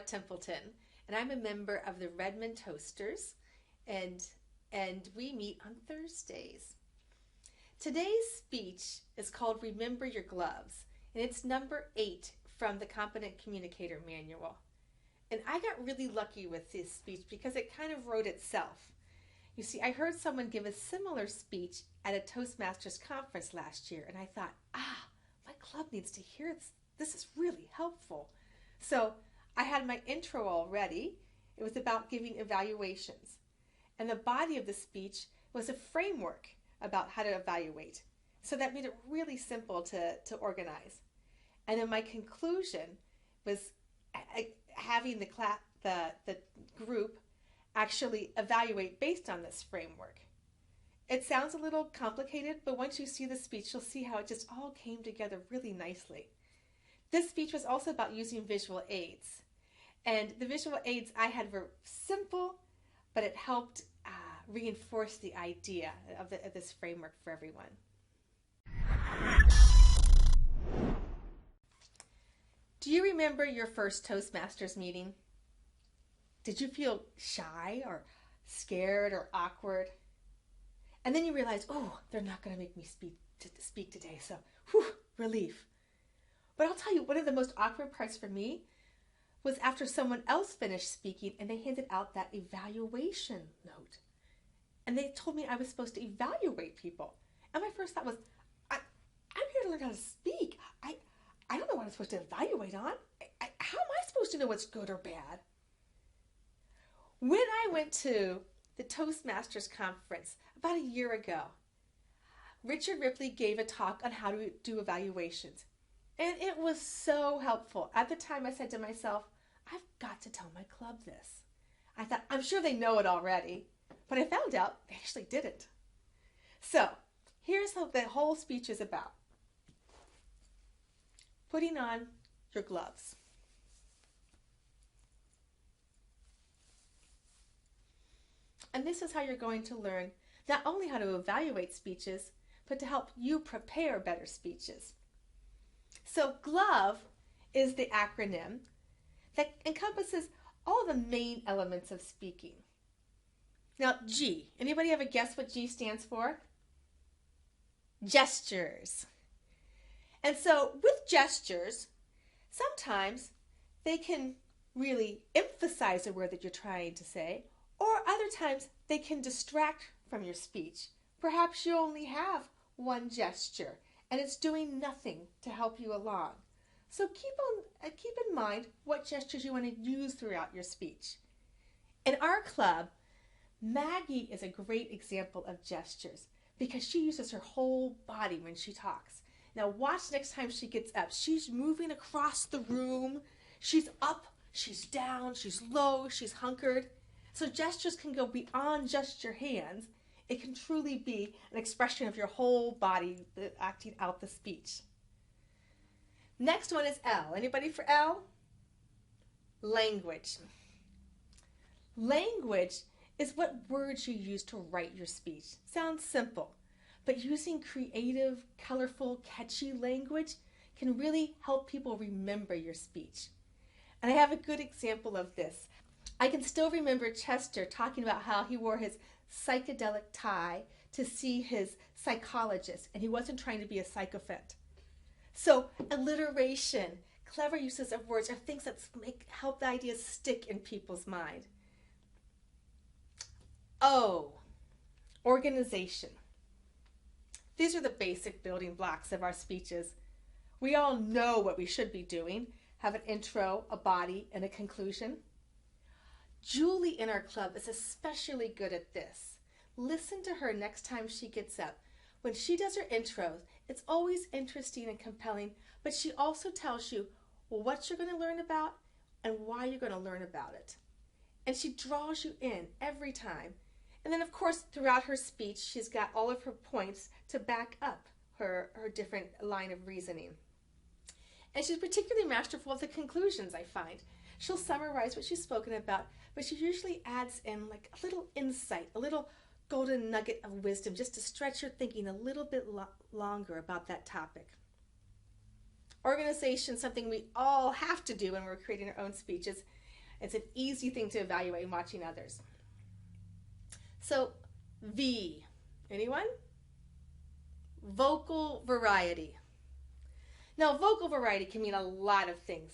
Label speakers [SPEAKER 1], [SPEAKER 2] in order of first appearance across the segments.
[SPEAKER 1] Templeton, and I'm a member of the Redmond Toasters, and we meet on Thursdays. Today's speech is called Remember Your Gloves, and it's number 8 from the Competent Communicator Manual. And I got really lucky with this speech because it kind of wrote itself. You see, I heard someone give a similar speech at a Toastmasters conference last year, and I thought, my club needs to hear this. This is really helpful. So I had my intro all ready. It was about giving evaluations. And the body of the speech was a framework about how to evaluate. So that made it really simple to organize. And then my conclusion was having the group actually evaluate based on this framework. It sounds a little complicated, but once you see the speech, you'll see how it just all came together really nicely. This speech was also about using visual aids. And the visual aids I had were simple, but it helped reinforce the idea of this framework for everyone. Do you remember your first Toastmasters meeting? Did you feel shy or scared or awkward? And then you realized, they're not going to make me speak today, so relief. But I'll tell you, one of the most awkward parts for me was after someone else finished speaking and they handed out that evaluation note. And they told me I was supposed to evaluate people. And my first thought was, I'm here to learn how to speak. I don't know what I'm supposed to evaluate on. How am I supposed to know what's good or bad? When I went to the Toastmasters conference about a year ago, Richard Ripley gave a talk on how to do evaluations. And it was so helpful. At the time, I said to myself, I've got to tell my club this. I thought, I'm sure they know it already. But I found out they actually didn't. So here's what the whole speech is about. Putting on your gloves. And this is how you're going to learn not only how to evaluate speeches, but to help you prepare better speeches. So GLOVE is the acronym that encompasses all the main elements of speaking. Now, G. Anybody have a guess what G stands for? Gestures. And so with gestures, sometimes they can really emphasize a word that you're trying to say, or other times they can distract from your speech. Perhaps you only have one gesture and it's doing nothing to help you along. So keep in mind what gestures you want to use throughout your speech. In our club, Maggie is a great example of gestures because she uses her whole body when she talks. Now watch next time she gets up. She's moving across the room. She's up, she's down, she's low, she's hunkered. So gestures can go beyond just your hands. It can truly be an expression of your whole body acting out the speech. Next one is L. Anybody for L? Language. Language is what words you use to write your speech. Sounds simple, but using creative, colorful, catchy language can really help people remember your speech. And I have a good example of this. I can still remember Chester talking about how he wore his psychedelic tie to see his psychologist, and he wasn't trying to be a sycophant. So alliteration, clever uses of words are things that help the ideas stick in people's mind. O, organization. These are the basic building blocks of our speeches. We all know what we should be doing, have an intro, a body, and a conclusion. Julie in our club is especially good at this. Listen to her next time she gets up. When she does her intros, it's always interesting and compelling, but she also tells you what you're going to learn about and why you're going to learn about it. And she draws you in every time. And then, of course, throughout her speech, she's got all of her points to back up her different line of reasoning. And she's particularly masterful at the conclusions, I find. She'll summarize what she's spoken about, but she usually adds in like a little insight, a little golden nugget of wisdom, just to stretch your thinking a little bit longer about that topic. Organization, something we all have to do when we're creating our own speeches. It's an easy thing to evaluate in watching others. So, V. Anyone? Vocal variety. Now, vocal variety can mean a lot of things.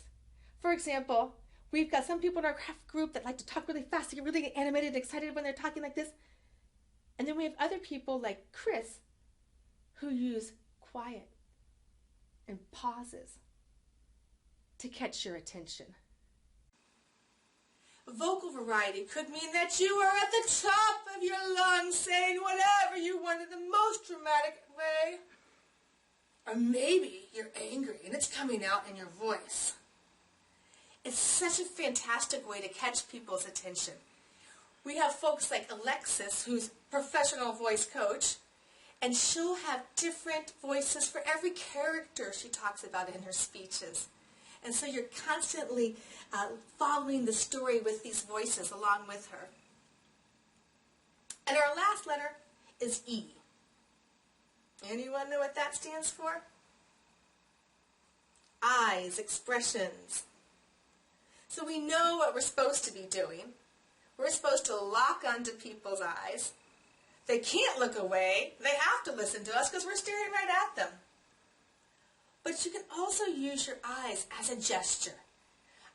[SPEAKER 1] For example, we've got some people in our craft group that like to talk really fast, they get really animated and excited when they're talking like this. And then we have other people like Chris who use quiet and pauses to catch your attention. Vocal variety could mean that you are at the top of your lungs saying whatever you want in the most dramatic way. Or maybe you're angry and it's coming out in your voice. It's such a fantastic way to catch people's attention. We have folks like Alexis, who's a professional voice coach, and she'll have different voices for every character she talks about in her speeches. And so you're constantly following the story with these voices along with her. And our last letter is E. Anyone know what that stands for? Eyes, expressions. So we know what we're supposed to be doing. We're supposed to lock onto people's eyes. They can't look away. They have to listen to us because we're staring right at them. But you can also use your eyes as a gesture.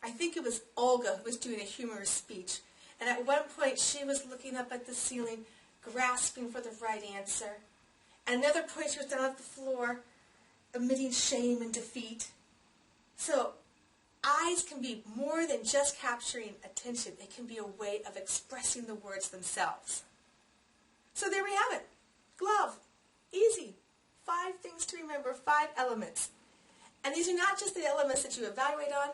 [SPEAKER 1] I think it was Olga who was doing a humorous speech. And at one point she was looking up at the ceiling, grasping for the right answer. At another point she was down at the floor, emitting shame and defeat. So eyes can be more than just capturing attention. It can be a way of expressing the words themselves. So there we have it. Glove. Easy. 5 things to remember, 5 elements. And these are not just the elements that you evaluate on.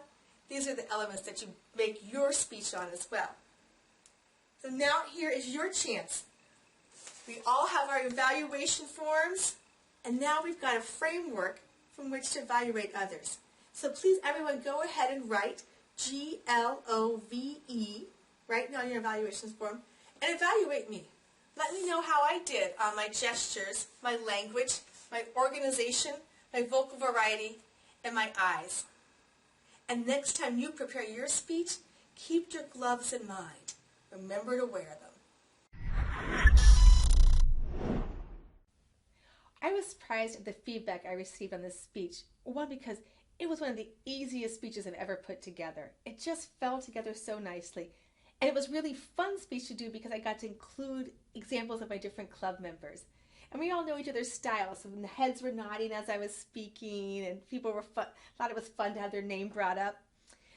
[SPEAKER 1] These are the elements that you make your speech on as well. So now here is your chance. We all have our evaluation forms, and now we've got a framework from which to evaluate others. So please, everyone, go ahead and write Glove, right now on your evaluations form, and evaluate me. Let me know how I did on my gestures, my language, my organization, my vocal variety, and my eyes. And next time you prepare your speech, keep your gloves in mind. Remember to wear them. I was surprised at the feedback I received on this speech. One, because it was one of the easiest speeches I've ever put together. It just fell together so nicely. And it was really fun speech to do because I got to include examples of my different club members. And we all know each other's styles. So the heads were nodding as I was speaking, and people thought it was fun to have their name brought up.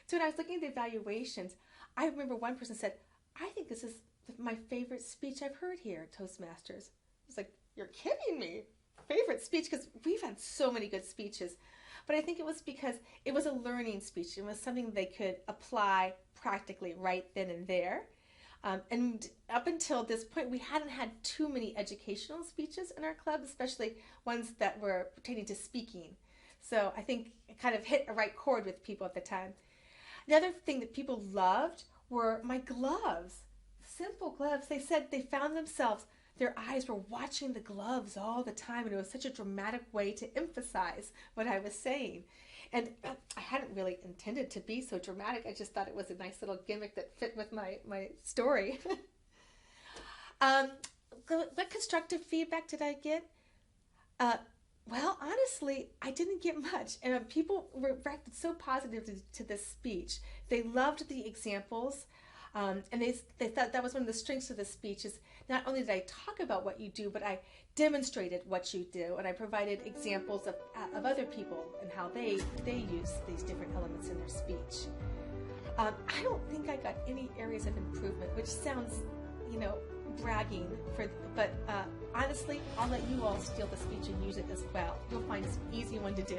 [SPEAKER 1] So when I was looking at the evaluations, I remember one person said, I think this is my favorite speech I've heard here at Toastmasters. I was like, you're kidding me. Favorite speech? Because we've had so many good speeches. But I think it was because it was a learning speech. It was something they could apply practically right then and there. And up until this point, we hadn't had too many educational speeches in our club, especially ones that were pertaining to speaking. So I think it kind of hit a right chord with people at the time. Another thing that people loved were my gloves. Simple gloves. They said they found themselves, their eyes were watching the gloves all the time, and it was such a dramatic way to emphasize what I was saying. And I hadn't really intended to be so dramatic. I just thought it was a nice little gimmick that fit with my story. What constructive feedback did I get? Well, honestly, I didn't get much. And people reacted so positively to this speech. They loved the examples. And they thought that was one of the strengths of the speech is not only did I talk about what you do, but I demonstrated what you do, and I provided examples of other people and how they use these different elements in their speech. I don't think I got any areas of improvement, which sounds, bragging, but honestly, I'll let you all steal the speech and use it as well. You'll find it's an easy one to do.